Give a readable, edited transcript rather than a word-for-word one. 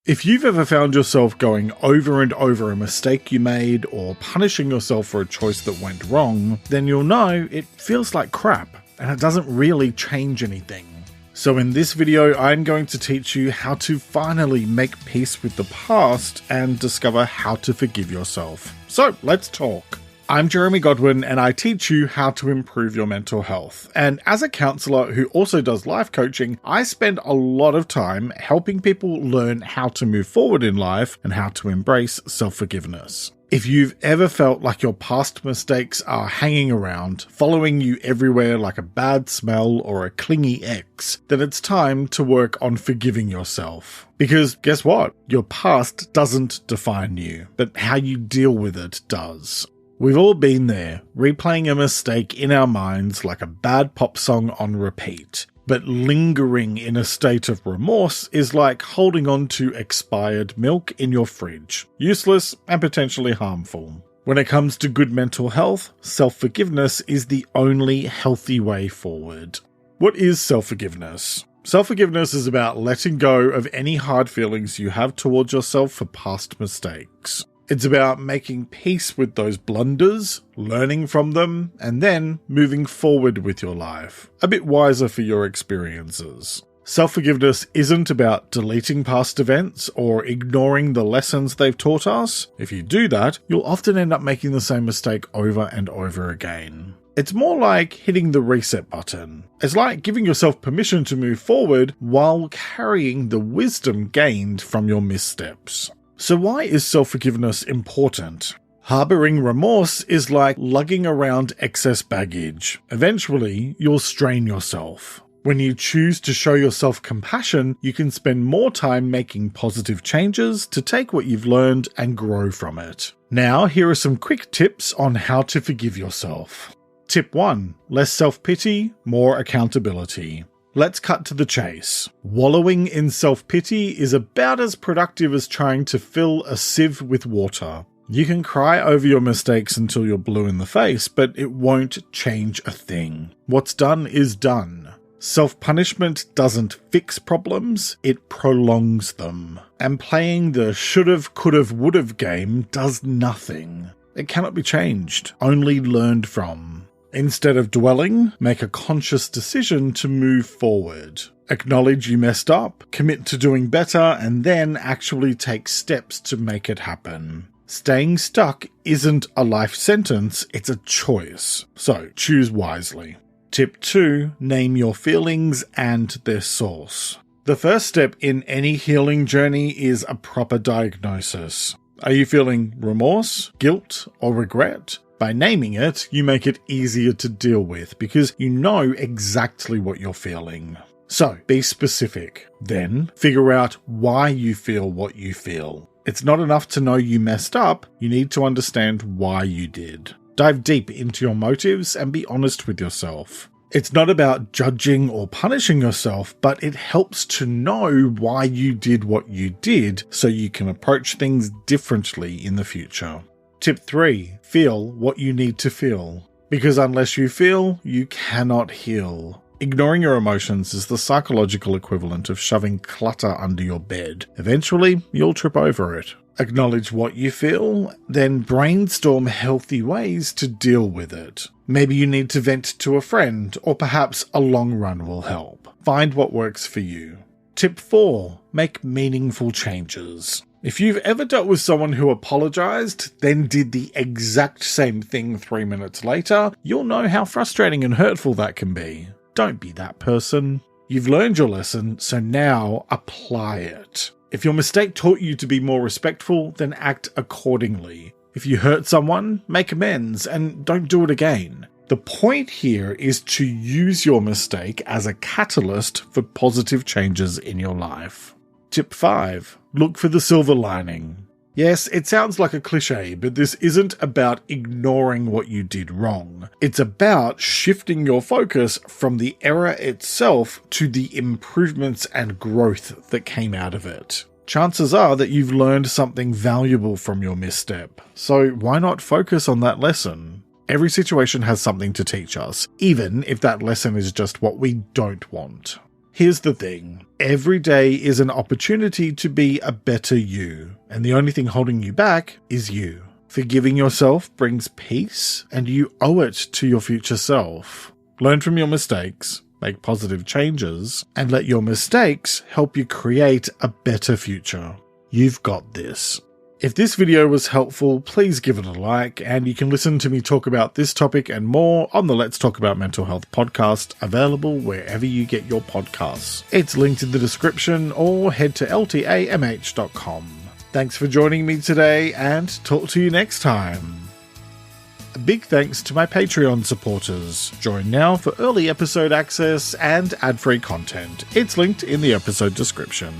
If you've ever found yourself going over and over a mistake you made or punishing yourself for a choice that went wrong, then you'll know it feels like crap and it doesn't really change anything. So in this video, I'm going to teach you how to finally make peace with the past and discover how to forgive yourself. So let's talk. I'm Jeremy Godwin and I teach you how to improve your mental health. And as a counsellor who also does life coaching, I spend a lot of time helping people learn how to move forward in life and how to embrace self-forgiveness. If you've ever felt like your past mistakes are hanging around, following you everywhere like a bad smell or a clingy ex, then it's time to work on forgiving yourself. Because guess what? Your past doesn't define you, but how you deal with it does. We've all been there, replaying a mistake in our minds like a bad pop song on repeat. But lingering in a state of remorse is like holding on to expired milk in your fridge. Useless and potentially harmful. When it comes to good mental health, self-forgiveness is the only healthy way forward. What is self-forgiveness? Self-forgiveness is about letting go of any hard feelings you have towards yourself for past mistakes. It's about making peace with those blunders, learning from them, and then moving forward with your life, a bit wiser for your experiences. Self-forgiveness isn't about deleting past events or ignoring the lessons they've taught us. If you do that, you'll often end up making the same mistake over and over again. It's more like hitting the reset button. It's like giving yourself permission to move forward while carrying the wisdom gained from your missteps. So why is self-forgiveness important? Harboring remorse is like lugging around excess baggage. Eventually, you'll strain yourself. When you choose to show yourself compassion, you can spend more time making positive changes to take what you've learned and grow from it. Now, here are some quick tips on how to forgive yourself. Tip 1. Less self-pity, more accountability. Let's cut to the chase. Wallowing in self-pity is about as productive as trying to fill a sieve with water. You can cry over your mistakes until you're blue in the face, but it won't change a thing. What's done is done. Self-punishment doesn't fix problems, it prolongs them. And playing the should've, could've, would've game does nothing. It cannot be changed, only learned from. Instead of dwelling, make a conscious decision to move forward. Acknowledge you messed up, commit to doing better, and then actually take steps to make it happen. Staying stuck isn't a life sentence, it's a choice. So choose wisely. Tip 2. Name your feelings and their source. The first step in any healing journey is a proper diagnosis. Are you feeling remorse, guilt, or regret? By naming it, you make it easier to deal with because you know exactly what you're feeling. So, be specific. Then, figure out why you feel what you feel. It's not enough to know you messed up, you need to understand why you did. Dive deep into your motives and be honest with yourself. It's not about judging or punishing yourself, but it helps to know why you did what you did so you can approach things differently in the future. Tip 3. Feel what you need to feel. Because unless you feel, you cannot heal. Ignoring your emotions is the psychological equivalent of shoving clutter under your bed. Eventually, you'll trip over it. Acknowledge what you feel, then brainstorm healthy ways to deal with it. Maybe you need to vent to a friend, or perhaps a long run will help. Find what works for you. Tip 4. Make meaningful changes. If you've ever dealt with someone who apologized, then did the exact same thing 3 minutes later, you'll know how frustrating and hurtful that can be. Don't be that person. You've learned your lesson, so now apply it. If your mistake taught you to be more respectful, then act accordingly. If you hurt someone, make amends and don't do it again. The point here is to use your mistake as a catalyst for positive changes in your life. Tip 5. Look for the silver lining. Yes, it sounds like a cliche, but this isn't about ignoring what you did wrong. It's about shifting your focus from the error itself to the improvements and growth that came out of it. Chances are that you've learned something valuable from your misstep, so why not focus on that lesson? Every situation has something to teach us, even if that lesson is just what we don't want. Here's the thing. Every day is an opportunity to be a better you, and the only thing holding you back is you. Forgiving yourself brings peace, and you owe it to your future self. Learn from your mistakes, make positive changes, and let your mistakes help you create a better future. You've got this. If this video was helpful, please give it a like, and you can listen to me talk about this topic and more on the Let's Talk About Mental Health podcast, available wherever you get your podcasts. It's linked in the description, or head to ltamh.com. Thanks for joining me today, and talk to you next time. A big thanks to my Patreon supporters. Join now for early episode access and ad-free content. It's linked in the episode description.